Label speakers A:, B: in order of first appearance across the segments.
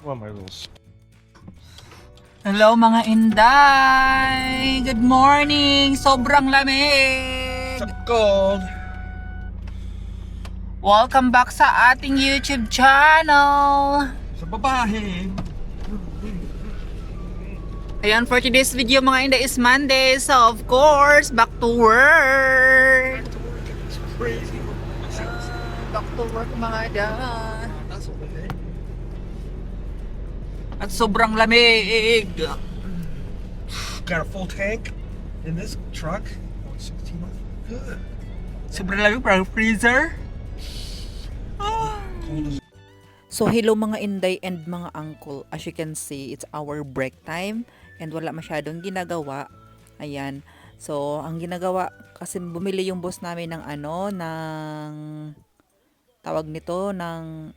A: What my rules?
B: Hello mga Inday! Good morning! Sobrang lamig!
A: It's cold.
B: Welcome back sa ating YouTube channel!
A: Sa babae.
B: Ayan, for today's video mga Inday is Monday. So of course, back to work!
A: It's crazy.
B: Back to work mga Inday.
A: That's all it is.
B: At sobrang lamig!
A: Got a full tank in this truck. 16 months. Good.
B: Sobrang lamig, parang freezer.
A: Cold as
C: So hello mga Inday and mga uncle. As you can see, it's our break time and wala masyadong ginagawa. Ayan. So ang ginagawa kasi bumili yung boss namin ng ng tawag nito ng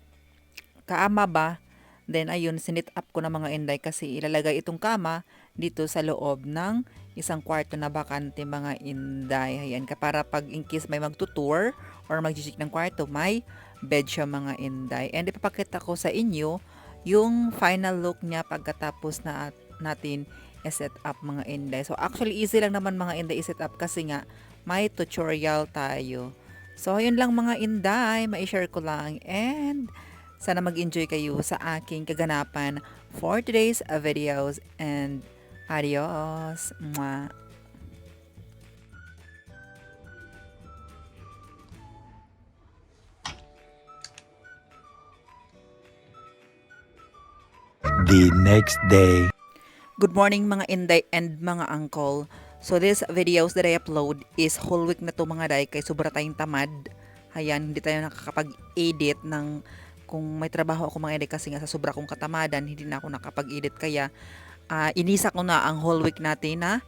C: kaama ba. Then ayun, sinit up ko na mga Inday kasi ilalagay itong kama dito sa loob ng isang kwarto na bakante mga Inday. Ayan, para pag in case may magtutour or mag-check ng kwarto, may bed siya mga Inday. And ipapakita ko sa inyo yung final look niya pagkatapos na natin i-set up mga Inday. So actually easy lang naman mga Inday i-set up kasi nga may tutorial tayo. So ayun lang mga Inday, ma-share ko lang and sana mag-enjoy kayo sa aking kaganapan for today's videos and adios. Mwah.
D: The next day.
C: Good morning mga Inday and mga uncle. So this videos that I upload is whole week na to mga day kay sobra tayong tamad. Ayan, hindi tayo nakakapag-edit ng kung may trabaho ako mga Inday kasi nga sa sobra kong katamadan, hindi na ako nakapag-edit kaya inisa ko na ang whole week natin na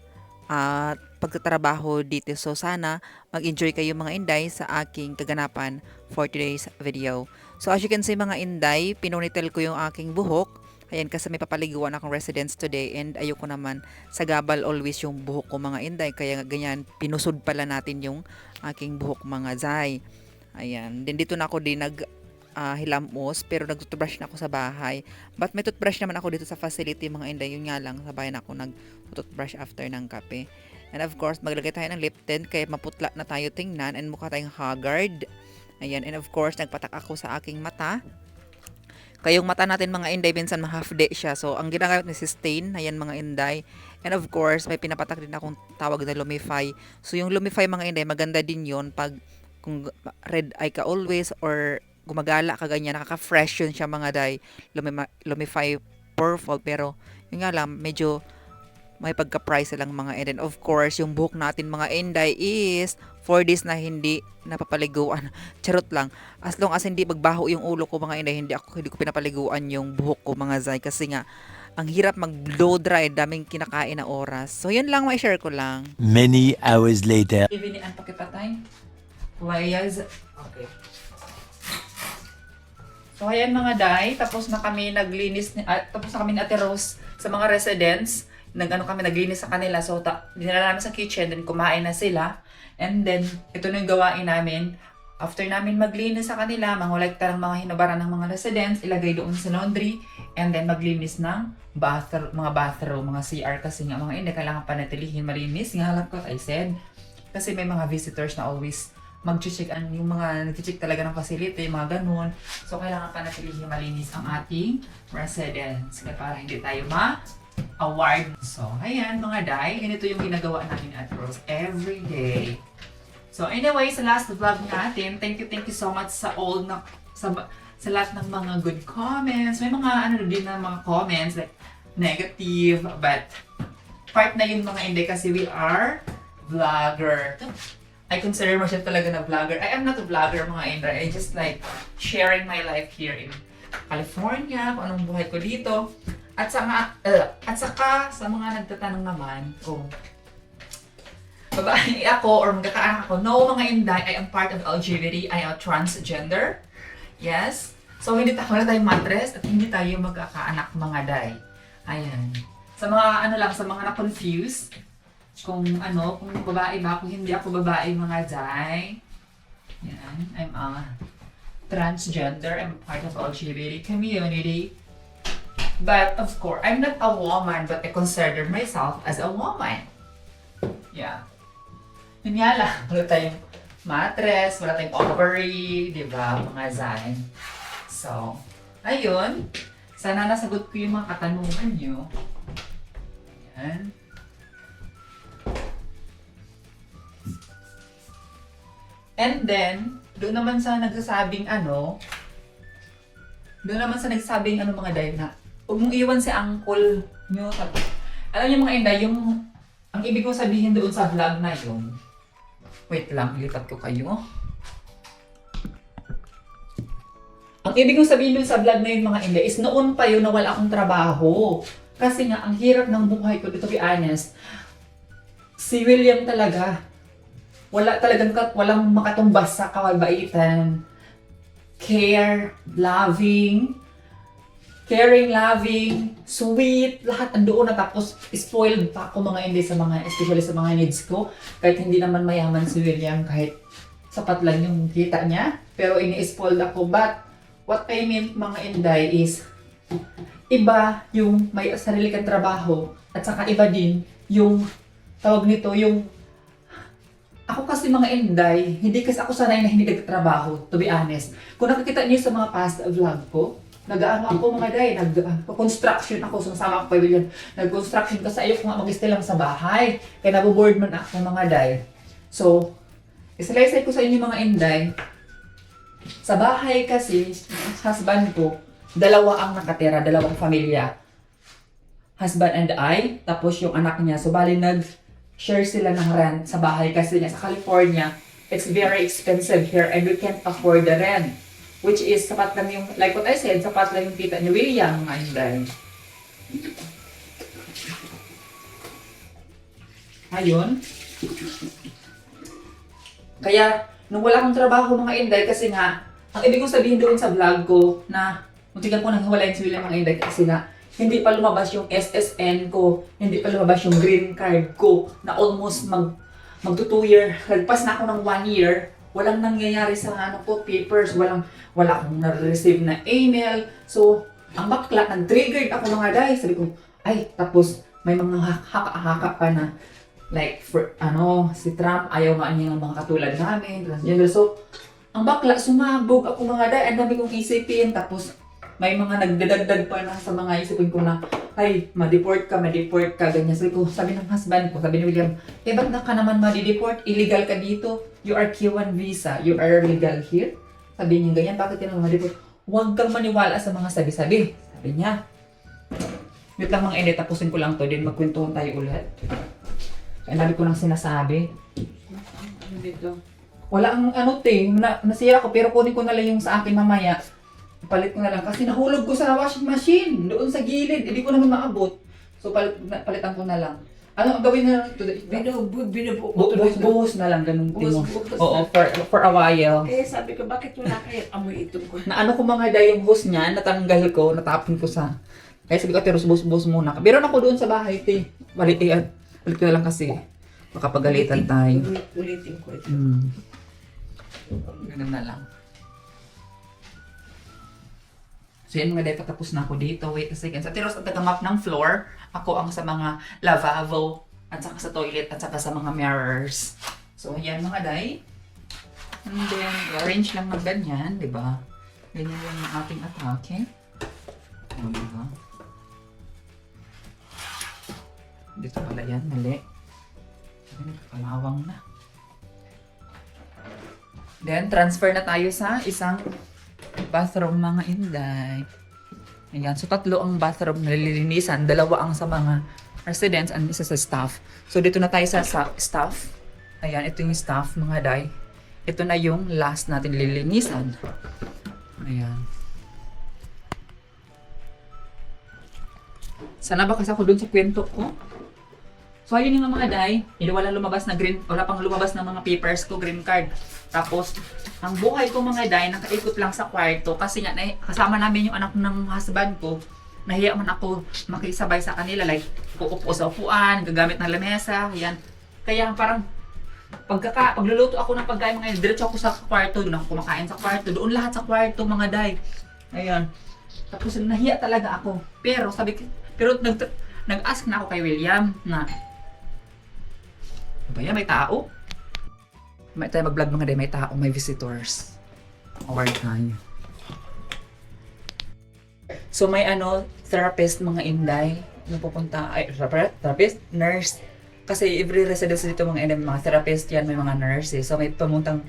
C: pagtatrabaho dito. So sana mag-enjoy kayo mga Inday sa aking kaganapan for today's video. So as you can see mga Inday, pinunitel ko yung aking buhok. Ayan, kasi may papaliguan akong residence today and ayoko naman sagabal always yung buhok ko mga Inday. Kaya ganyan, pinusod pala natin yung aking buhok mga Zay. Ayan, din dito na ako din hilamos pero nag-toothbrush na ako sa bahay. But may toothbrush naman ako dito sa facility mga Inday. Yun nga lang, sa bahay na ako nag-toothbrush after ng kape. And of course, maglagay tayo ng lip tint kaya maputla na tayo tingnan and mukha tayong haggard. Ayan, and of course, nagpatak ako sa aking mata. Kayong mata natin mga Inday, minsan half day siya. So, ang ginagamit ni Sustain, ayan mga Inday. And of course, may pinapatak din akong tawag na Lumify. So, yung Lumify mga Inday, maganda din yon pag kung red eye ka always or gumagala ka ganyan, nakaka-fresh yun siya mga day. Lumify purple, pero yun nga lang, medyo may pagka-price lang mga Inday. And of course, yung buhok natin mga Inday is 4 days na hindi napapaliguan. Charot lang. As long as hindi magbaho yung ulo ko mga Inday, hindi ko pinapaliguan yung buhok ko mga Zay kasi nga ang hirap mag-blow dry, daming kinakain na oras. So yun lang, may share ko lang.
D: Many hours later.
B: Ibinian pa kita tayo. Playas. Okay. So ayan mga Day, tapos na kami naglinis, tapos na kami ni Ate Rose sa mga residents. Naglinis sa kanila. So dinala namin sa kitchen, then kumain na sila. And then, ito na yung gawain namin. After namin maglinis sa kanila, mangolekta ng mga hinubaran ng mga residents, ilagay doon sa laundry, and then maglinis ng mga bathroom, mga CR kasi nga mga hindi kailangan panatilihin malinis. Nga lang ko, I said. Kasi may mga visitors na always mag-check, yung mga nag-check talaga ng facility, mga ganun. So, kailangan panatilihin malinis ang ating residents. Kaya para hindi tayo award. So, ayan mga Day, ganito yung ginagawa natin at Rose every day. So, anyway, sa last vlog natin, thank you so much sa all sa lahat ng mga good comments. May mga din na mga comments like negative, but part na yun mga Inday kasi we are vlogger. I consider myself talaga na vlogger. I am not a vlogger mga Inday. I just like sharing my life here in California, kung anong buhay ko dito. At saka sa mga nagtatanong naman kung babae ako or magkakaanak ako, no mga Inday, I am part of LGBT, I am transgender. Yes. So hindi tayo mattress at hindi tayo magkakaanak mga Day. Ayan. Sa mga sa mga na-confuse kung kung babae ba, kung hindi ako babae mga Day. Yan, I'm a transgender, I'm part of LGBT community. But of course, I'm not a woman, but I consider myself as a woman. Yeah. Yun nga lang, wala tayong mattress, wala tayong ovary, di ba, mga Zain. So, ayun. Sana nasagot ko yung mga katanungan nyo. Ayan. And then, doon naman sa nagsasabing mga day na, huwag mong iwan si uncle nyo. Alam niyo mga inday, ang ibig kong sabihin doon sa vlog na yun, wait lang, lipat ko kayo. Ang ibig kong sabihin doon sa vlog na yun mga inday, is noon pa yun na wala akong trabaho. Kasi nga, ang hirap ng buhay ko, to be honest, si William talaga, walang makatumbas sa kababaitan. Caring, loving, sweet, lahat andoon na, tapos spoiled pa ako mga hindi especially sa mga needs ko. Kahit hindi naman mayaman si William, kahit sapat lang yung kita niya, pero ini-spoiled ako. But what I mean mga inday is, iba yung may sarili kang trabaho, at saka iba din yung tawag nito, yung ako kasi mga inday, hindi kasi ako sanay na hindi nagtatrabaho, to be honest. Kung nakikita niyo sa mga past vlog ko, nag-ano ako mga day, nag-construction ako, sumasama ako pa yun. Nag-construction kasi ayoko nga mag-stay lang sa bahay. Kaya naboboard man ako mga day. So, isalaysay ko sa inyo mga inday, sa bahay kasi, husband ko, dalawa ang nakatira, dalawang pamilya. Husband and I, tapos yung anak niya. So, bali nag-share sila ng rent sa bahay kasi niya sa California, it's very expensive here and we can't afford the rent. Which is, sapat lang yung, like what I said, sapat lang yung kita ni William, mga inday. Ayun. Kaya, nung wala akong trabaho mga inday, kasi nga, ang ibig kong sabihin doon sa vlog ko, na, muntikan ko nang hiwalayin si William mga inday, kasi nga, hindi pa lumabas yung SSN ko, hindi pa lumabas yung green card ko, na almost magto 2 year, lagpas na ako ng 1 year, walang nangyayari sa papers, wala akong na-receive na email. So, ang bakla, nag-triggered ako mga day. Sabi ko, ay, tapos may mga haka-haka pa na, like, si Trump, ayaw nga niya ng mga katulad namin, transgender. So, ang bakla, sumabog ako mga day. Ang dami kong isipin, tapos may mga nagdadagdag pa na sa mga isipin ko na, ay, ma-deport ka, ganyan. Sabi ng husband ko, sabi ni William, ba't na ka naman ma-deport? Illegal ka dito. You are Q1 visa. You are legal here. Sabi niya ganyan, bakit ka naman ma-deport? Huwag kang maniwala sa mga sabi-sabi. Sabi niya. Wait lang mga edit, tapusin ko lang to, din magkwentuhan tayo ulit. Kaya nabi ko nang sinasabi. Dito. Wala ang nasira ko, pero kunin ko na lang yung sa akin mamaya. Palit ko na lang kasi nahulog ko sa washing machine doon sa gilid, hindi ko naman maabot. So palitan ko na lang. Ano ang gawin na lang ito? Buhos na lang, ganun timo. Oo, for a while.
E: Eh, sabi ko, bakit wala kayo amoy itong ko?
B: Na ano ko mga day yung hose niya, natanggal ko, natapon ko sa... Kaya sabi ko, Teros, buhos muna. Meron ako doon sa bahay, te. Palit ko na lang kasi. Makapagalitan tayo.
E: Ulitin ko ito.
B: Ganun na lang. So yun mga day, patapos na ako dito. Wait a second. Sa Teros at tagamap ng floor, ako ang sa mga lavabo, at saka sa toilet, at saka sa mga mirrors. So yan mga day. And then, arrange lang ng ganyan, di ba? Ganyan yung ating atake. O, di ba? Dito pala yan, mali. Kalawang na. Then, transfer na tayo sa isang bathroom mga inday. Ayan. So, 3 ang bathroom na nililinisan. 2 ang sa mga residents and isa sa staff. So, dito na tayo sa staff. Ayan. Ito yung staff mga day. Ito na yung last natin nililinisan. Ayan. Sana ba kasi ako dun sa kwento ko? So, ayun yung mga day. Wala pang lumabas na mga papers ko, green card. Tapos, ang buhay ko mga day, nakaikot lang sa kwarto. Kasi nga, kasama namin yung anak ng husband ko. Nahiya man ako makisabay sa kanila. Like, uupo sa upuan, gagamit ng lamesa, yan. Kaya parang, pagluluto ako ng pagkain mga diretso ako sa kwarto. Doon ako kumakain sa kwarto. Doon lahat sa kwarto mga day. Ayan. Tapos nahiya talaga ako. Pero nag-ask na ako kay William na, ba yan, may tao? May tayo mag-vlog mga day, may tao, may visitors. Award tayo. So may therapist mga Inday, pupunta, therapist, nurse. Kasi every residence dito mga Inday, mga therapist yan, may mga nurses. So may pamuntang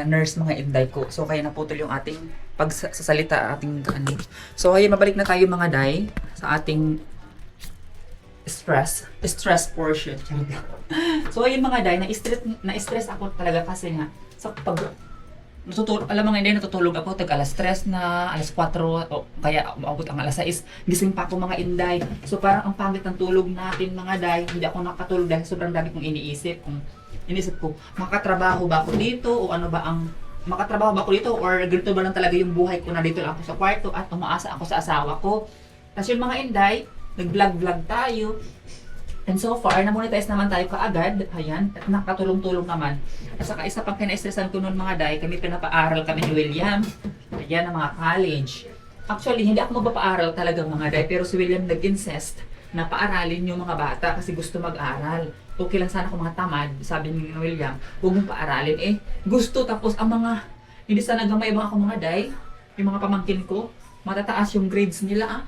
B: nurse mga Inday ko. So kaya naputol yung ating pagsasalita, ating So ayun, mabalik na tayo mga Day sa ating stress portion. So ayun mga Day, na-stress ako talaga kasi nga sa alam mga Inday, natutulog ako tag alas 3 na, alas 4 o kaya umabot ang alas 6. Gising pa ako mga Inday. So parang ang pangit ng tulog natin mga Day. Hindi ako nakatulog dahil sobrang dami kong iniisip. Inisip ko, makatrabaho ba ako dito o ano ba ang makatrabaho ba ako dito or ganito ba lang talaga yung buhay ko na dito lang ako sa kwarto at umaasa ako sa asawa ko. Tapos yung mga Inday, nag-vlog tayo. And so far, na-monetize naman tayo kaagad. Ayan, at nakatulong-tulong naman. At saka isa pang kina-stressan ko noon mga Day, kami pinapaaral kami ni William. Ayan, ang mga college. Actually, hindi ako magpapaaral talaga mga Day, pero si William nag-insist na paaralin yung mga bata kasi gusto mag-aral. Okay lang sana kung mga tamad, sabi ni William, huwag mong paaralin. Gusto, tapos ang mga, hindi sana gamay mga ako mga Day, yung mga pamangkin ko, matataas yung grades nila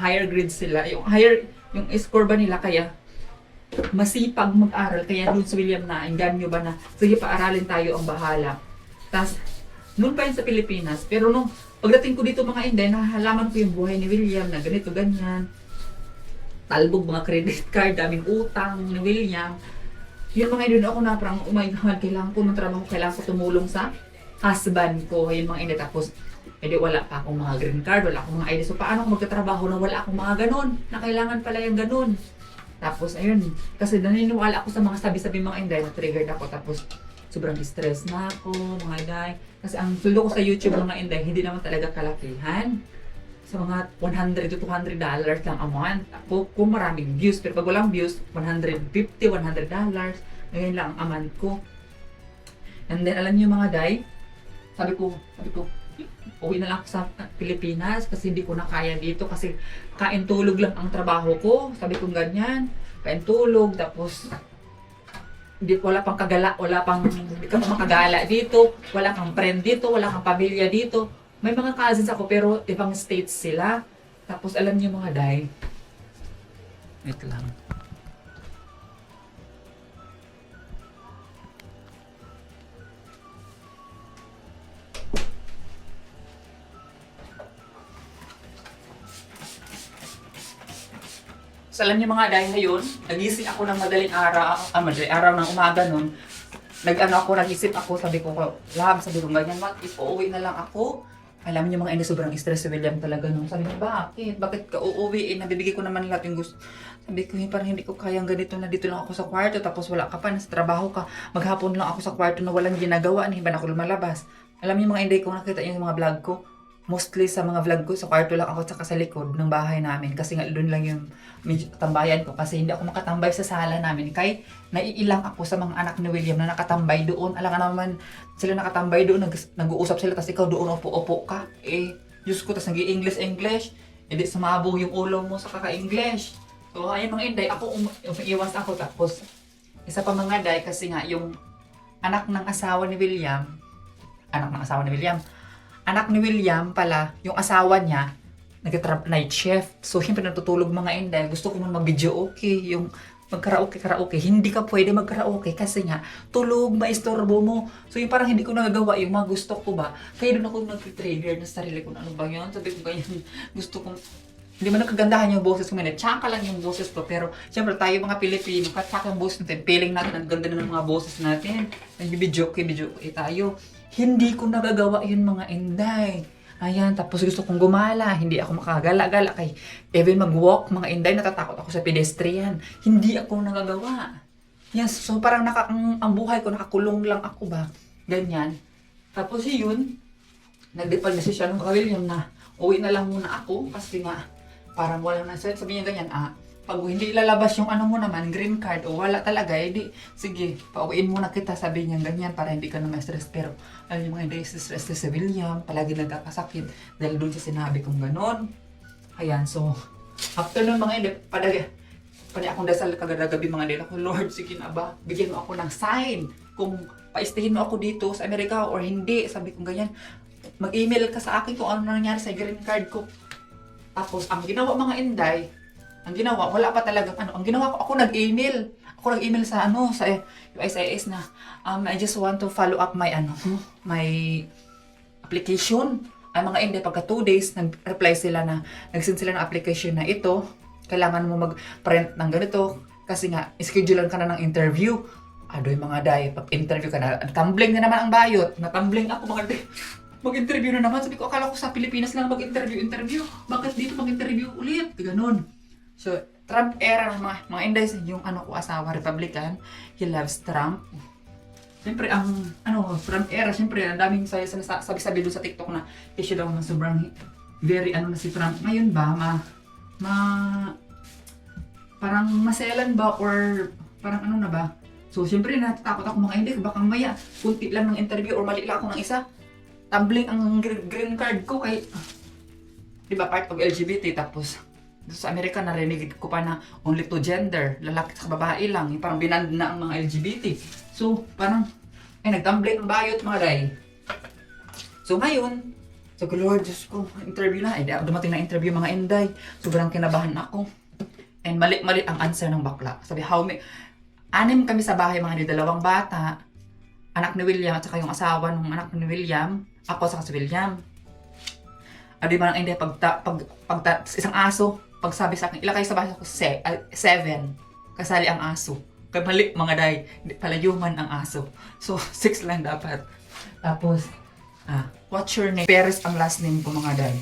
B: higher grades sila, yung score ba nila, kaya masipag mag-aral. Kaya doon si William na, inganyo ba na, sige paaralin tayo ang bahala. Tapos, noon pa yun sa Pilipinas, pero nung pagdating ko dito mga Inday, nahalaman ko yung buhay ni William na ganito, ganyan. Talbog mga credit card, daming utang ni William. Yun mga Inday, ako na parang, oh my God, kailangan ko ng trabaho, kailangan ko tumulong sa husband ko. Yun mga Inday, tapos, wala pa akong mga green card, wala akong mga ID. So, paano ako magtatrabaho na wala akong mga ganun? Na kailangan pala yung ganun. Tapos, ayun. Kasi naniniwala ako sa mga sabi-sabi mga Inday, na-triggered ako. Tapos, sobrang stress na ako, mga Inday. Kasi ang sulo ko sa YouTube mga Inday, hindi naman talaga kalakihan. Sa mga $100 to $200 lang a month. Ako, kung maraming views, pero pag walang views, $150, $100. Ngayon lang ang month ko. And then, alam niyo mga Day, sabi ko, uwi na lang ako sa Pilipinas kasi hindi ko na kaya dito kasi kain-tulog lang ang trabaho ko. Sabi ko ganyan, kain-tulog, tapos wala pang kagala, hindi ka makagala dito, wala kang friend dito, wala kang pamilya dito. May mga cousins ako pero ibang states sila. Tapos alam niyo mga Day, wait lang. So, alam niyo mga Day, ngayon, nagising ako ng madaling araw ng umaga nun. Nag-isip ako, sabi ko, sabi ko, ganyan, uuwi na lang ako. Alam niyo mga Inday, sobrang stress si William talaga nung. Sabi niya, bakit ka uuwi? Nabibigay ko naman lahat yung gusto. Sabi ko, parang hindi ko kayang ganito na dito lang ako sa kwarto, tapos wala ka pa, nasa trabaho ka. Maghapon lang ako sa kwarto na walang ginagawa, hindi ba na ako lumalabas. Alam niyo mga Inday, kung nakita niyo yung mga vlog ko, mostly sa mga vlog ko, sa kwarto lang ako tsaka sa likod ng bahay namin. Kasi nga doon lang yung medyo tambayan ko. Kasi hindi ako makatambay sa sala namin. Kahit naiilang ako sa mga anak ni William na nakatambay doon. Alam ka naman, sila nakatambay doon, nag-uusap sila, tapos ikaw doon upo-upo ka. Diyos ko, tapos nag-i-English. Hindi sumabog yung ulo mo sa kaka-English. So, ayun mga Inday, ako umiiwas ako. Tapos, isa pa mga Day, kasi nga yung anak ng asawa ni William pala, yung asawa niya, nag-night shift. So, siyempre natutulog mga Inday. Gusto ko naman mag-video okay, yung mag-karaoke. Hindi ka pwede mag-karaoke kasi nga, tulog, maistorbo mo. So, yung parang hindi ko nagagawa yung mga gusto ko ba. Kaya doon ako nag-trigger na sarili ko na ano ba yun. Sabi ko ganyan, gusto kong, hindi man nakagandahan yung boses ko. Tsaka lang yung boses ko. Pero, siyempre tayo mga Pilipino, tsaka yung boses natin, feeling natin, ang ganda na ng mga boses natin. Nag-video okay tayo. Hindi ko nagagawa yun mga Inday. Ayan, tapos gusto kong gumala. Hindi ako makagala-gala. Kay even mag-walk, mga Inday, natatakot ako sa pedestrian. Hindi ako nagagawa. Yes, so parang ang buhay ko, nakakulong lang ako ba. Ganyan. Tapos yun, nag-decision ng William na uwi na lang muna ako. Kasi nga, parang wala na. Sabi niya ganyan, pag hindi ilalabas yung ano mo naman, green card, o wala talaga, edi, sige, pauwiin muna kita, sabi niya ganyan, para hindi ka na ma-stress. Pero, ayun yung mga hindi stress si William, palagi nagkakasakit, dahil doon siya sinabi kong ganon. Ayan, so, after nun mga hindi, pala akong dasal kagada-gabi mga hindi, ako, Lord, sige na ba, bigyan mo ako ng sign, kung paistihin mo ako dito sa Amerika or hindi, sabi kong ganyan, mag-email ka sa akin kung ano nangyari sa green card ko. Tapos, ang ginawa mga Inday, wala pa talaga, ang ginawa ko, ako nag-email sa sa USIS na, I just want to follow up my application. Ang mga Inday, pagka 2 days, nag-reply sila na, nag-send sila ng application na ito, kailangan mo mag-print ng ganito, kasi nga, schedulean ka na ng interview. Adoy mga day, pag-interview ka na, tumbling na naman ang bayot, natumbling ako mga day. Mag-interview na naman, sabi ko, akala ko sa Pilipinas lang mag-interview. Bakit dito mag-interview ulit? Ganun. So, Trump era ng mga Inday, yung ko asawa, Republican, he loves Trump. Siyempre, Trump era, siyempre, ang daming sabi-sabi doon sa TikTok na issue daw na sobrang very na si Trump. Ngayon ba, parang maselan ba or parang na ba? So, siyempre, natatakot ako mga Inday, baka maya, kunti lang ng interview or mali lang ako ng isa. Tumbling ang green card ko kay, di ba, part of LGBT, tapos, sa Amerika, narinig ko pa na only to gender, lalaki sa babae lang, yung parang binand na ang mga LGBT. So, parang, nagtumbling ang bayot mga day. So, ngayon, so, Lord, Diyos ko, interview na, dumating na interview mga Inday, sobrang kinabahan ako. And mali ang answer ng bakla. Sabi, 6 kami sa bahay, mga 2 bata, anak ni William at saka yung asawa ng anak ni William, ako sa si William. Adi ba nang Inday, isang aso, pag sabi sa akin, ilakay sa bahay ko 7, kasali ang aso. Kaya mali mga day, pala human ang aso. So, 6 lang dapat. Tapos, what's your name? Perez ang last name ko mga day.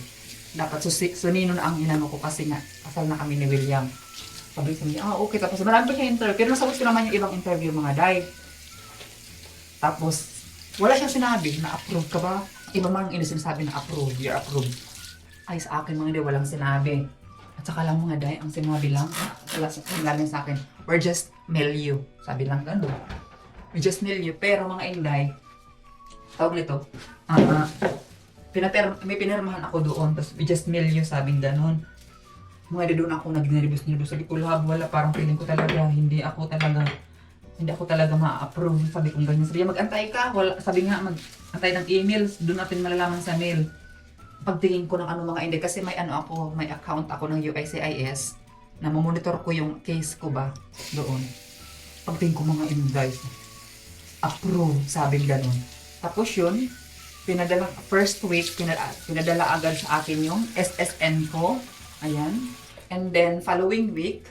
B: Dapat Sunino na ang inano ko kasi nga, kasal na kami ni William. Sabi sa niya, okay. Tapos marami pa siya interview. Pero nasagot ko naman yung ibang interview mga day. Tapos, wala siyang sinabi na approve ka ba? Iba man ang sinasabi na approve, you're approved. Ay, sa akin mga day, walang sinabi. At saka lang mga day, ang sinabi lang, wala sinabi sa akin, we're just mail you. Sabi lang gano'n. We just mail you. Pero mga Inday, tawag nito, may pinirmahan ako doon, tapos we just mail you, sabing gano'n. Mga day doon ako nag-nervous. Sabi ko, wala, parang feeling ko talaga, hindi ako talaga ma-approve. Sabi ko ganyan. Sabi niya, mag-antay ka. Sabi nga, mag-antay ng emails. Doon natin malalaman sa mail. Pagtingin ko ng mga Inday, kasi may account ako ng USCIS na mamonitor ko yung case ko ba doon. Pagtingin ko mga Inday, approve, sabing ganun. Tapos yun, first week, pinadala agad sa akin yung SSN ko. Ayan. And then, following week,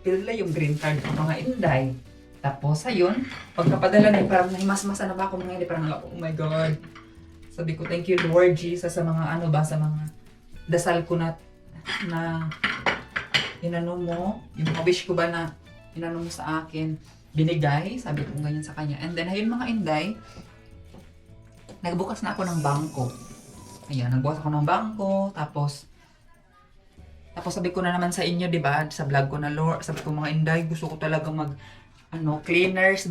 B: pinadala yung green card ng mga Inday. Tapos, ayun, pagkapadala na, parang nahimas-masa na ba ako mga Inday, parang oh my God. Sabi ko, thank you Lord Jesus sa mga sa mga dasal ko na inano mo, yung mga wish ko ba na inano mo sa akin, binigay, sabi ko ganyan sa kanya. And then, ayun mga Inday, nagbukas na ako ng bangko. Ayan, nagbukas ako ng bangko, tapos sabi ko na naman sa inyo, di ba, sa vlog ko na Lord, sabi ko mga Inday, gusto ko talaga mag-cleaners,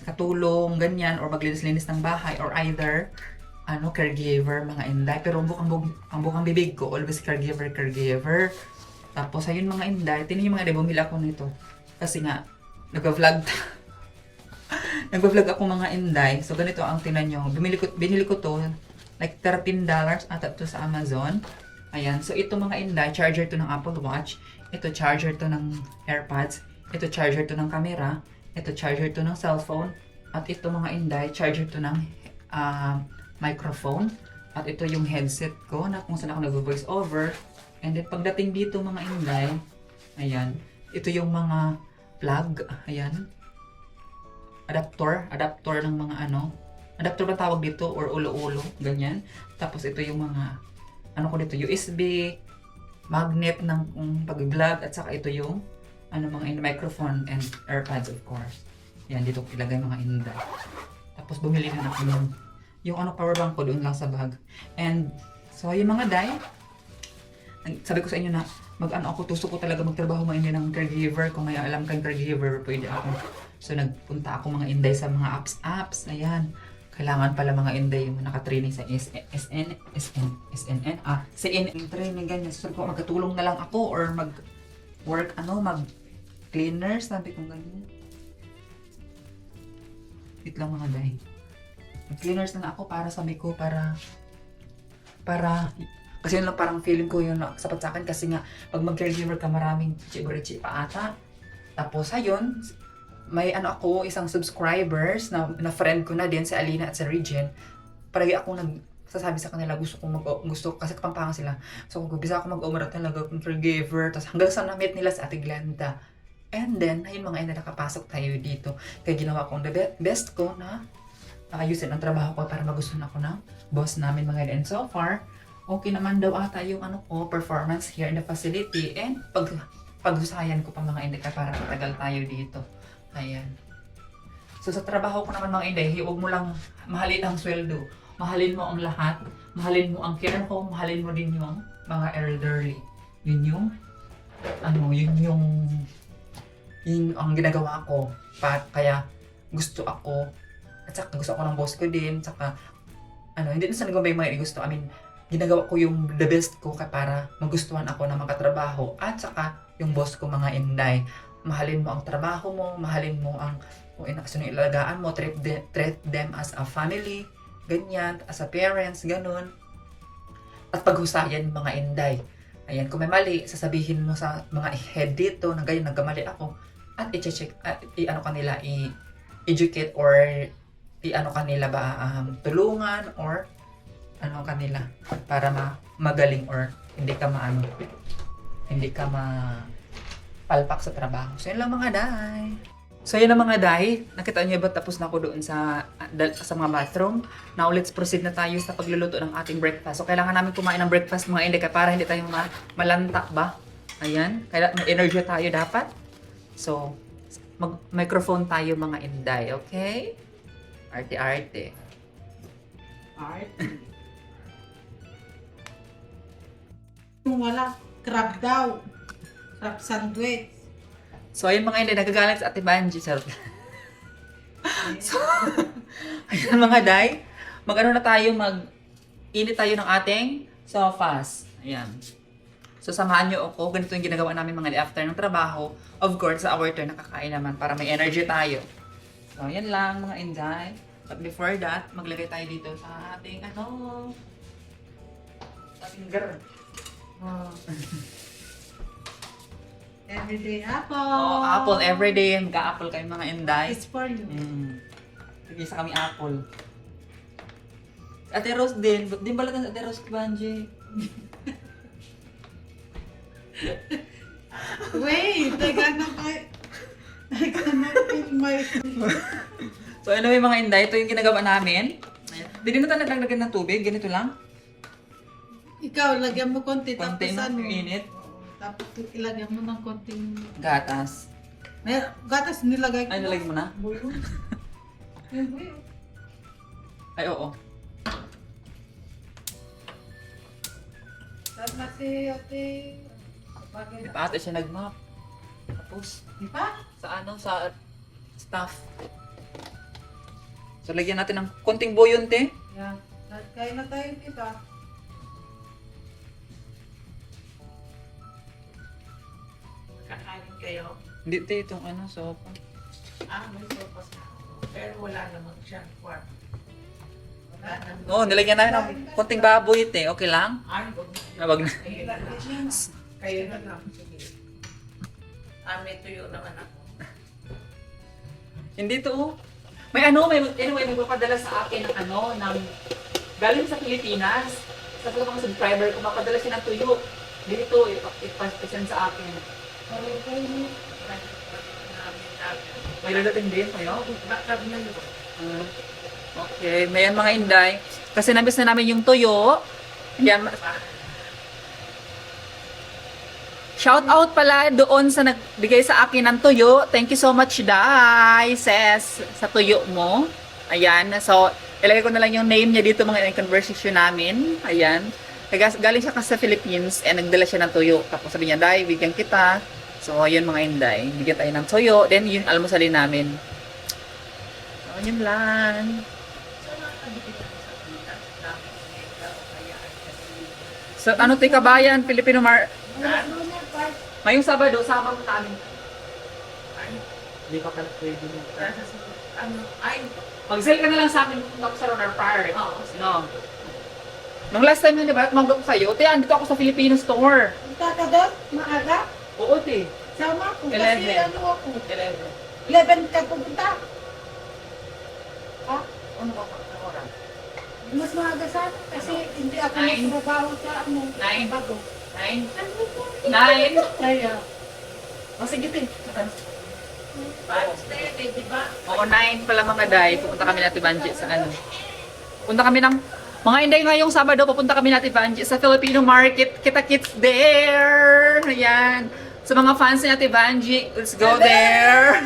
B: katulong, ganyan, or maglinis-linis ng bahay, or either, caregiver, mga Inday. Pero ang bukang bibig ko, always caregiver. Tapos, ayun mga Inday, yung mga Inday, bumili ako nito. Kasi nga, nag-vlog ako mga Inday. So, ganito ang tinan nyo. Binili ko to, like $13 ata to sa Amazon. Ayan. So, ito mga Inday, charger to ng Apple Watch. Ito, charger to ng AirPods. Ito, charger to ng camera. Ito, charger to ng cellphone. At ito mga Inday, charger to ng microphone. At ito yung headset ko na kung saan ako nag-voice over. And then, pagdating dito mga Inday, ayan. Ito yung mga plug. Ayan. Adapter ng mga adapter ba tawag dito? Or ulo-ulo. Ganyan. Tapos ito yung mga, USB, magnet ng pag-vlog. At saka ito yung, mga microphone and AirPods of course. Yan, dito ko ilagay mga Inday. Tapos bumili na ako yung power bank ko doon lang sa bag. And, so yung mga Day, sabi ko sa inyo na mag-ano ako, gusto ko talaga magtrabaho mga Inday ng caregiver. Kung may alam kang caregiver, pwede ako. So nagpunta ako mga Inday sa mga apps. Ayan. Kailangan pala mga Inday yung nakatraining sa SNN, training ganyan. So ko magkatulong na lang ako or mag-work, mag-cleaner, sabi ko ganyan. Wait lang mga Day. Mag-cleaners na ako para sabi ko, para kasi yun lang parang feeling ko yun sapat sa akin kasi nga pag mag-caregiver ka maraming chichi pa ata. Tapos ayun, may ako isang subscribers na friend ko na din si Alina at si Regine. Paragi ako nagsasabi sa kanila gusto kasi Kapampangan sila. So kung bisa ako mag-umara talaga kung caregiver. Tapos hanggang sa na-meet nila si Ate Glenda. And then, ayun mga ina nakapasok tayo dito. Kaya ginawa kong the best ko na ayusin ang trabaho ko para magustuhan ako ng boss namin mga ina. And so far, okay naman daw ata yung performance here in the facility. And paghusayan ko pa mga ina para matagal tayo dito. Ayan. So sa trabaho ko naman mga inday, huwag mo lang mahalin ang sweldo. Mahalin mo ang lahat. Mahalin mo ang care home. Mahalin mo din yung mga elderly. Yun ang ginagawa ko. Kaya gusto ako. At saka gusto ako ng boss ko din. Saka, hindi na sa nagawin mga gusto. Ginagawa ko yung the best ko para magustuhan ako na makatrabaho. At saka yung boss ko mga inday. Mahalin mo ang trabaho mo, mahalin mo ang kung ilalagaan mo, treat them as a family, ganyan, as a parents, ganun. At paghusayan yung mga inday. Ayan, kung may mali, sasabihin mo sa mga head dito na ganyan, nagkamali ako. At i-check, kanila, i-educate or kanila ba, tulungan or kanila para magaling or hindi ka palpak sa trabaho. So, yun lang mga day. So, yun lang mga day. Nakita niyo ba tapos na ako doon sa mga bathroom? Now, let's proceed na tayo sa pagluluto ng ating breakfast. So, kailangan namin kumain ng breakfast mga inday para hindi tayo malantak ba? Ayan. Kaya may energy tayo dapat. So, mag-microphone tayo mga inday. Okay? Arte-arte.
E: Art. Wala. Crab daw. Crab sandwich.
B: So, ayun mga inday, nagagalit sa Ate Banji. So, ayun mga day, na tayo, init tayo ng ating sofas. Ayan. So, samahan nyo ako. Ganito yung ginagawa namin mga day after ng trabaho. Of course, sa our turn, nakakain naman para may energy tayo. So, yan lang mga inday. But before that, maglagay tayo dito sa ating, finger.
E: Everyday apple.
B: Oh, apple everyday. Mag-apple kayo mga inday.
E: It's for you.
B: Nag-isa kami apple. Ate Rose din. Di balatan sa Ate Rose Banji.
E: Wait, nagana may
B: So anyway mga inday, ito yung ginagawa namin. Hindi na tayo naglagyan ng tubig. Ganito lang.
E: Ikaw, lagyan mo konti.
B: Konti na,
E: tapos
B: yung init.
E: Tapos ilagyan mo ng konting
B: Gatas.
E: gatas nilagay ko.
B: Ay, nalagyan mo na?
E: Buyo.
B: Ay, oo.
E: Tama si ate.
B: Di pa ate siya nag-map. Tapos,
E: Di ba?
B: sa staff. So, lagyan natin ng konting buyon, te.
E: Yan. Kain na tayo, diba? Kakain kayo.
B: Hindi, te, itong sopa.
E: May sopas na. Pero wala namang siyang kwarto. Wala namang.
B: Oo, nilagyan namin ng konting baboy, te. Okay lang? Wag na.
E: Kayo na lang. May tuyo naman ako.
B: Hindi to. May magpapadala sa akin ng galing sa Pilipinas. Sa mga subscriber ko, mapadala siya ng tuyo. Dito, ipasend sa akin. May lalating din kayo? Okay, may mga inday. Kasi nabis na namin yung tuyo. Yan. Shout out pala doon sa nagbigay sa akin ng tuyo. Thank you so much, Day, Ses, sa tuyo mo. Ayan. So, ilagay ko na lang yung name niya dito mga conversation namin. Ayan. Galing siya kasi sa Philippines and nagdala siya ng tuyo. Tapos sabi niya, Day, bigyan kita. So, yun mga inday. Bigyan tayo ng tuyo. Then, yun almusalin namin. So, yun lang. So, ano tayo kabayan? Filipino ngayong Sabado, sama mo namin. Hindi ka pala pwede mo. Mag-sell ka na lang sa akin kung ako sa Runner Park. No. Nung last time yun, di ba? Tumawag ko sa'yo. Te, andito ako sa Filipino store.
E: Punta ka doon? Maaga?
B: Oo, te.
E: Sama ko.
B: 11.
E: Kasi ano ako.
B: 11.
E: 11 ka pupunta. Ha?
B: Ano ba? Oras?
E: Mas maaga sana kasi hindi ako
B: Nine.
E: nagtrabaho sa ano.
B: Nine.
E: Bago.
B: 9? 9?
E: Kaya.
B: O, sige, te.
E: Pwede, di ba?
B: Oo, 9 pala mga day. Pupunta kami natin Banji sa ano. Punta kami ng mga inday ngayong Sabado. Pupunta kami natin Banji sa Filipino Market. Kita-kits there. Ayan. Sa mga fans ni Ate Banji, let's go there.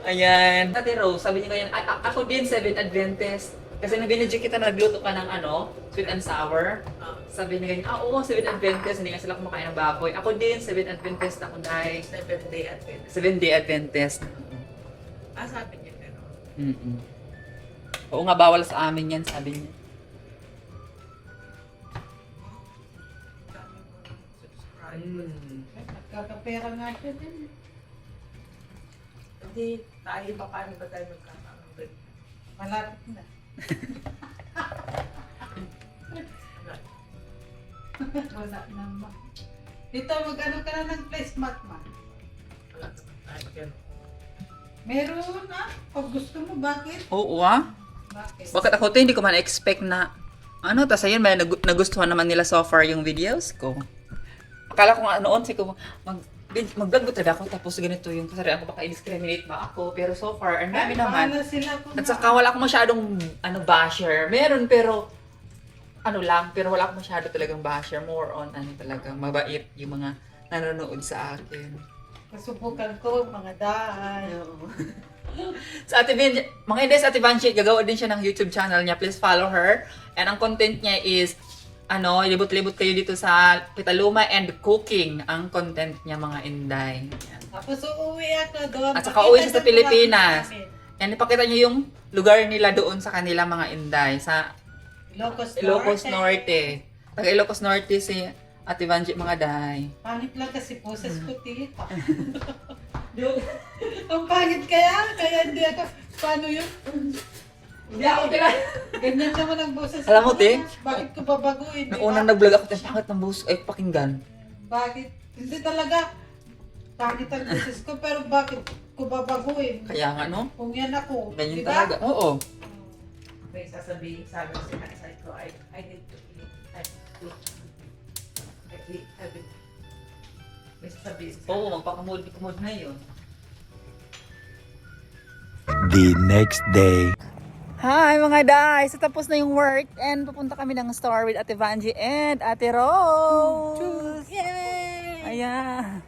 B: Ayan. Ate Rose, sabi niya ngayon, ako din 7 Adventist. Kasi nabinidyo kita na nagluto ka ng ano, sweet and sour. Sabi niya ganyan, oo, 7 Adventist, hindi nga sila kumakain ng baboy. Ako din, 7 Adventist ako dahil.
E: 7-day Adventist.
B: 7-day Adventist.
E: Sabi niya gano'n.
B: Mm-mm. Oo nga, bawal sa amin yan, sabi niya.
E: Dami mo subscribers. Magkakapera nga siya din. Hindi, tayo ba paano ba tayo magkakaroon? Malapit na. Wala naman. Dito, mag-ano ka na ng placement ma? Wala naman tayo. Meron ah. Pag gusto mo, bakit?
B: Oo ah.
E: Bakit?
B: Bakit ako to, hindi ko man expect na ano, tas ayun, may nagustuhan naman nila so far yung videos ko. Akala ko nga noon, ko mag-vlog ko talaga ako, tapos ganito yung kasarian ko, baka i-discriminate ba ako, pero so far, ang dami naman.
E: Bahala sila kung
B: At saka wala akong masyadong basher. Meron pero ano lang, pero wala akong masyado talagang basher. More on ano talaga, mabait yung mga nanonood sa akin.
E: Pasubukan ko, mga daan.
B: Sa Ate Vin, mga hindi sa Ate Vanchi, gagawa din siya ng YouTube channel niya. Please follow her. And ang content niya is ano, libot-libot kayo dito sa Petaluma and cooking ang content niya mga inday. Yan.
E: Tapos uuwi ako doon.
B: At saka uuwi siya sa
E: Makita
B: Pilipinas.
E: sa namin.
B: Yan, ipakita niyo yung lugar nila doon sa kanila mga inday. Sa Ilocos Norte. Taga Ilocos Norte si Ate Vanji mga day.
E: Pangit lang kasi poses ko, tita. Ang pangit kaya hindi ako, paano yun?
B: Hindi ako kila.
E: Ganyan naman ang boses ko.
B: Alam mo, te?
E: Bakit ko babaguhin?
B: Noong unang nag-vlog ako, pangit ng buhos, ay pakinggan.
E: Bakit? Hindi talaga. Pangit ang boses ko, pero bakit ko babaguhin?
B: Kaya nga, no?
E: Kung yan ako,
B: Ganyan
E: diba?
B: talaga. Oo.
E: May sasabihin sa akin si Hansay ko, I need to eat. May sasabihin sa
B: Oo, magpakamod na yun.
D: The next day.
B: Hi mga day! So tapos na yung work and pupunta kami ng store with Ate Vanji and Ate Rose!
E: Yay!
B: Ayan!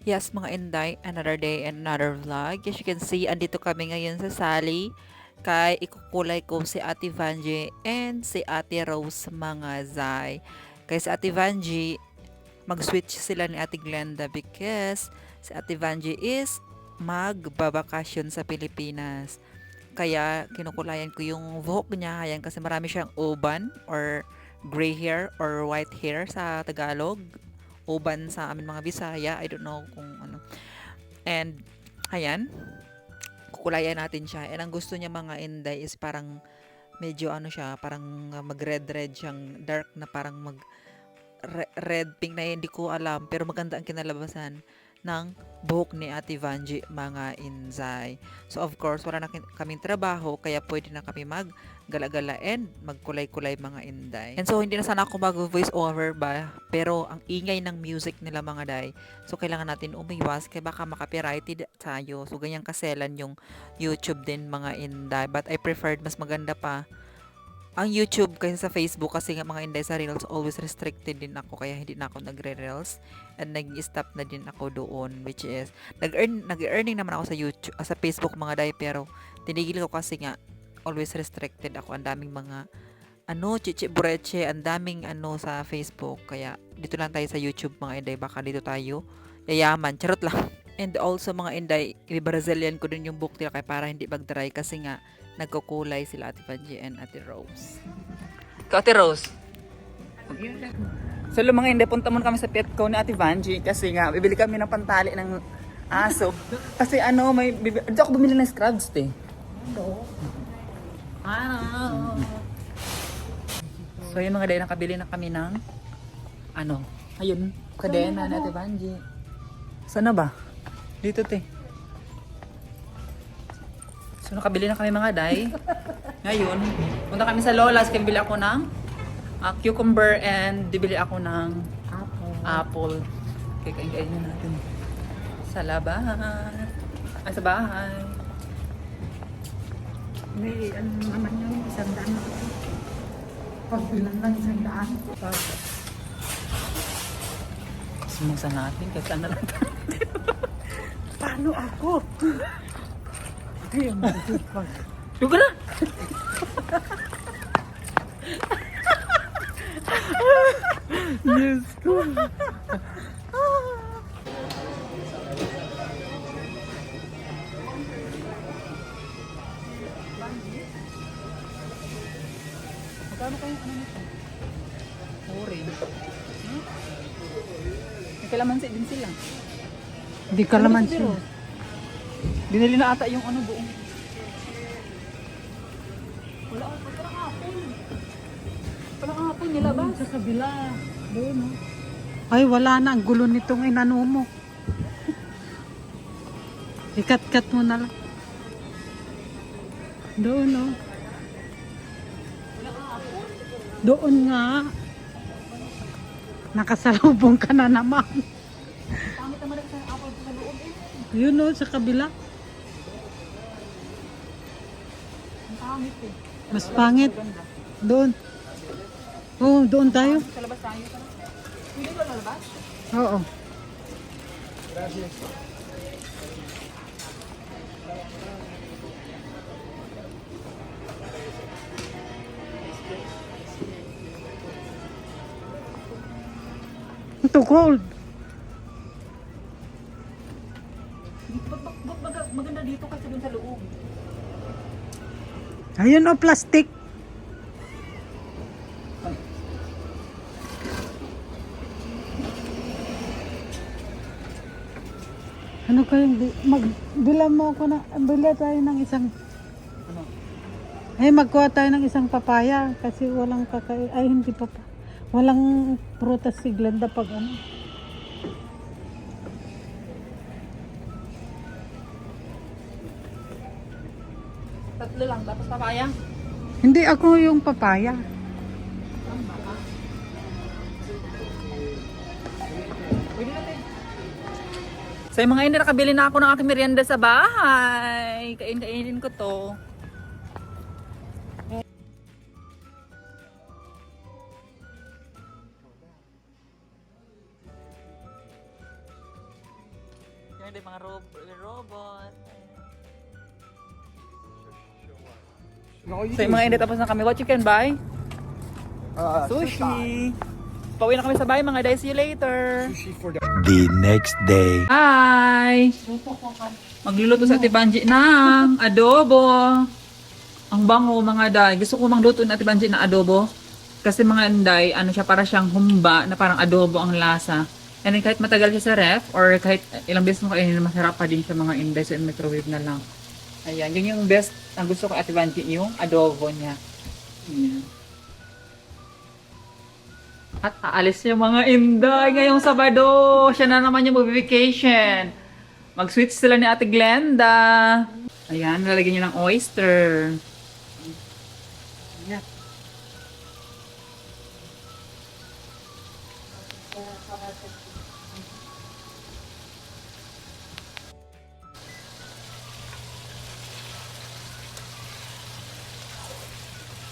C: Yes, mga inday, another day and another vlog. As you can see, andito kami ngayon sa Sally. Kay ikukulay ko si Ate Vanji and si Ate Rose mga zay. Kay si Ate Vanji, mag-switch sila ni Ate Glenda because si Ate Vanji is magbabakasyon sa Pilipinas. Kaya kinukulayan ko yung buhok niya. Ayan, kasi marami siyang uban or gray hair or white hair sa Tagalog. Uban sa amin mga Bisaya. I don't know kung ano. And, ayan. Kukulayan natin siya. And ang gusto niya mga inday is parang medyo ano siya, parang mag-red-red siyang dark na parang red pink na hindi ko alam. Pero maganda ang kinalabasan ng buhok ni Ate Vanji mga inzay. So of course, wala na kaming trabaho kaya pwede na kami mag-gala-gala and magkulay-kulay mga inday. And so hindi na sana ako mag-voice over ba, pero ang ingay ng music nila mga day. So kailangan natin umiwas kaya baka makapirated tayo. So ganyan kaselan yung YouTube din mga inday. But I preferred mas maganda pa ang YouTube kaysa sa Facebook kasi nga mga inday sa Reels always restricted din ako kaya hindi na ako nagre-Reels and nag-stop na din ako doon which is nag-earning naman ako sa YouTube sa Facebook mga day pero Tinigil ko kasi nga always restricted ako. Ang daming mga chichi bureche, ang daming sa Facebook. Kaya dito lang tayo sa YouTube mga inday, baka dito tayo yayaman. Charot lang. And also mga inday, i-Brazilian ko din yung book nila kaya para hindi mag-dry kasi nga nagkukulay sila Ate Vanji and Ate Rose.
B: Ate Rose. So mga inday, punta muna kami sa Petco ni Ate Vanji kasi nga bibili kami ng pantali ng aso. Kasi di ako bumili ng scrubs So yung mga day, nakabili na kami ng ayun, kadena na Ate Vanji. Sana ba? Dito So nakabili na kami mga day. Ngayon, punta kami sa Lola's, kaya bili ako ng cucumber and bibili ako ng apple. Okay, kain-kainin natin. Sa labahan. Sa bahay.
E: May ano naman yung 100 na. Pagbilang lang 100.
B: Sumusa natin, kasi na lang tayo.
E: Paano ako? Ayun, pag.
B: Duga na!
E: Yes ko.
B: Magkano kayong nito? Orange. May kalamansi din sila.
E: Hindi ka naman siya.
B: Binili na ata yung buong. Wala ako, parang hapon. Parang hapon nilabas.
E: Sa kabila. Doon, no? Ay, wala na. Ang gulo nitong inano mo. Ikat-kat mo na lang. Doon, no? Doon nga. Nakasalubong ka na naman.
B: Pangit naman sa apple sa loob
E: Yun, no? Sa kabila.
B: Ang pangit
E: Mas pangit. Doon. Oo, doon tayo.
B: Sa labas tayo. Hindi ba lalabas?
E: Oo. Ito cold.
B: Maganda dito kasi dun sa loob.
E: Ayun, o, plastic. Ano kayong bila mo ako na bila tayo ng isang magkuha tayo ng isang papaya kasi walang hindi pa walang prutas si Glenda pag
B: Tatlo lang, tapos papaya.
E: Hindi ako yung papaya.
B: So yung mga hindi, nakabili na ako ng aking merienda sa bahay. Kainin ko to. Yan din mga robot. So yung mga hindi, tapos na kami. What you can buy? Sushi. Pauwi na kami sa bahay mga guys. See you later.
A: Sushi for the
D: The next day.
B: Hi! Magluluto sa Ate Banji ng adobo. Ang bango mga day. Gusto ko magluto ng Ate Banji ng adobo. Kasi mga day, siya para siyang humba na parang adobo ang lasa. And then kahit matagal siya sa ref or kahit ilang beses mo kainin, masarap pa din siya mga inday. So in microwave na lang. Ayan, yun yung best ang gusto ko Ate Banji, yung adobo niya. Ayan. At aalis yung mga inday ngayong Sabado. Siya na naman yung mag-vacation. Mag-switch sila ni Ate Glenda. Ayan, lalagyan niyo ng oyster.
E: Yeah.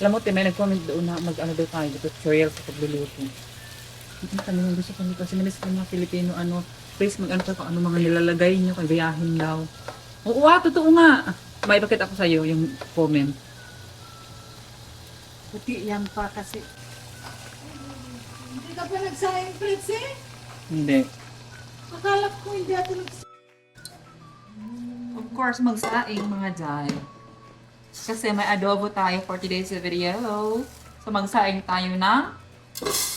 B: Alam mo, may nag-comment doon na mag-ano daw tayo, tutorial sa pagluluto. Ito kami yung gusto kami kasi namiss ko mga Filipino, please mag-ano ka kung ano mga nilalagay nyo, kagayahin daw. Oo, totoo nga. May pakita ko sa'yo yung comment.
E: Puti yan pa kasi. Hindi ka pa nagsayang plates eh?
B: Hindi.
E: Akala ko hindi ako nagsayang.
B: Of course, magsaing mga Jai. Kasi may adobo tayo for today's video. So, magsaing tayo ng,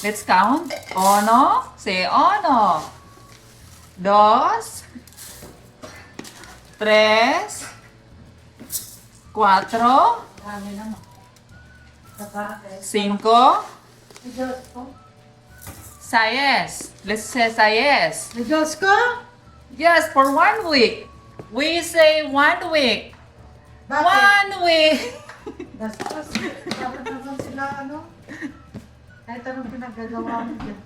B: let's count. Uno, say uno. Dos. Tres. Cuatro.
E: Dami naman.
B: Cinco.
E: Diyos ko.
B: Sayes. Let's say sayes.
E: Diyos ko?
B: Yes, for 1 week. We say 1 week.
E: Bakit?
B: 1 week.
E: Dastos. Dapat naman sila ano? Kahit anong pinagagawa mo dyan.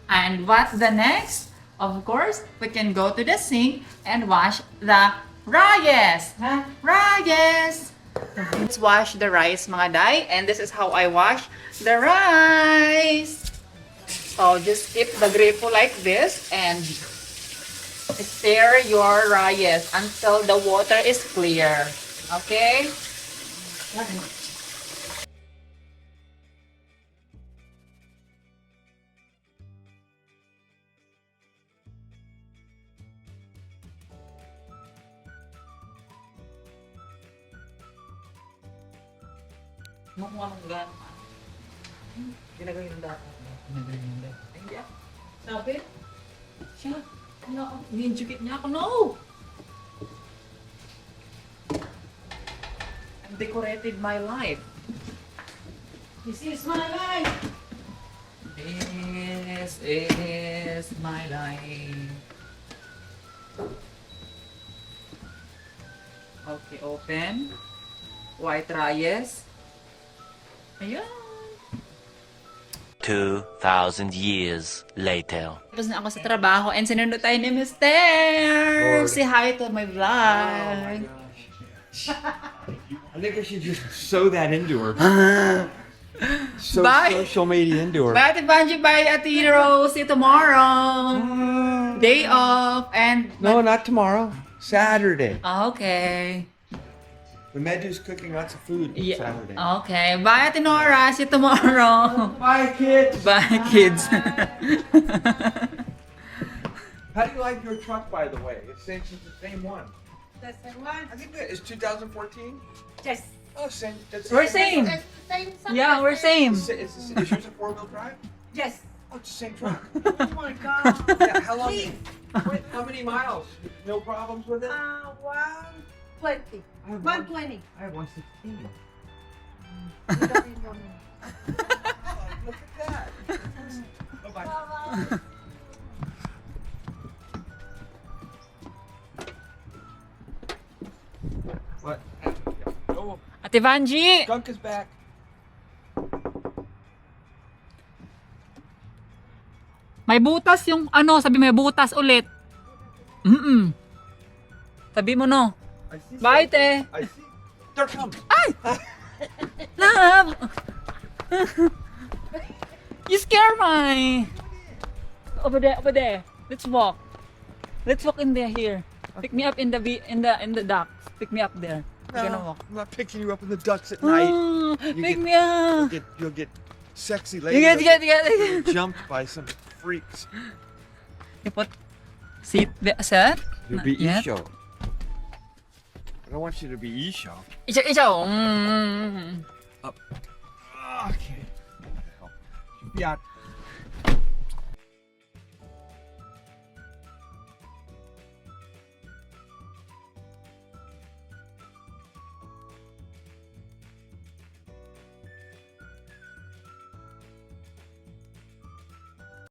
B: And what's the next? Of course, we can go to the sink and wash the rice.
E: Ha?
B: Rice. Let's wash the rice, mga day. And this is how I wash the rice. So just keep the grifo like this and stir your rice until the water is clear. Okay? Makuha ng gano'n. Ginagawin ng dati. Ginagawin ng dati. Ay, hindi ah.
E: Sabi?
B: Siya. No. Ninjukit niya ako. No! I've decorated my life.
E: This is my life.
B: This is my life. Okay, open. White rice. Ayan.
F: 2,000 years later.
B: Tapos na ako sa trabaho and sinunod tayo ni Mr. Say hi to my vlog.
A: I think I should just sew that into her. So
B: Bye.
A: social media into her.
B: Bye, Ate Banji. Bye, Ate Rose. See you tomorrow. Day off. And...
A: No, not tomorrow. Saturday.
B: Okay.
A: The Medu's cooking lots of food
B: Yeah.
A: Saturday.
B: Okay. Bye, Ate Nora. See you tomorrow.
A: Bye, kids.
B: Bye, kids.
A: How do you like your truck, by the way? It's the same one.
E: That's the one.
A: I think that is 2014.
E: Yes.
A: Oh, same. That's
B: We're same.
E: That's the same something.
B: Yeah, we're same.
A: Is yours a 4-wheel drive?
E: Yes.
A: Oh, it's the same truck.
E: Oh my God.
A: Yeah, how long? Wait, how many miles? No problems with it?
E: 120.
A: I have
E: 120.
A: I have 116.
E: Look
A: Look at that. Bye-bye. What? Oh,
B: Ate Vanji.
A: Gunk is back.
B: May butas yung ano, sabi may butas ulit. Sabi mo no.
A: I see.
B: Bye, te.
A: I see. There it comes.
B: Love. You scare me. Over there. Let's walk. Let's walk in there here. Pick me up in the dock. Pick me up there. We're gonna walk.
A: I'm not picking you up in the ducks at night.
B: Pick
A: get-
B: me up.
A: You'll get sexy
B: You
A: ladies.
B: get.
A: You're jumped by some freaks.
B: You put seat set.
A: You'll be
B: Not yet.
A: Isho. I don't want you to be Isho.
B: Isaw.
A: Okay. Yeah.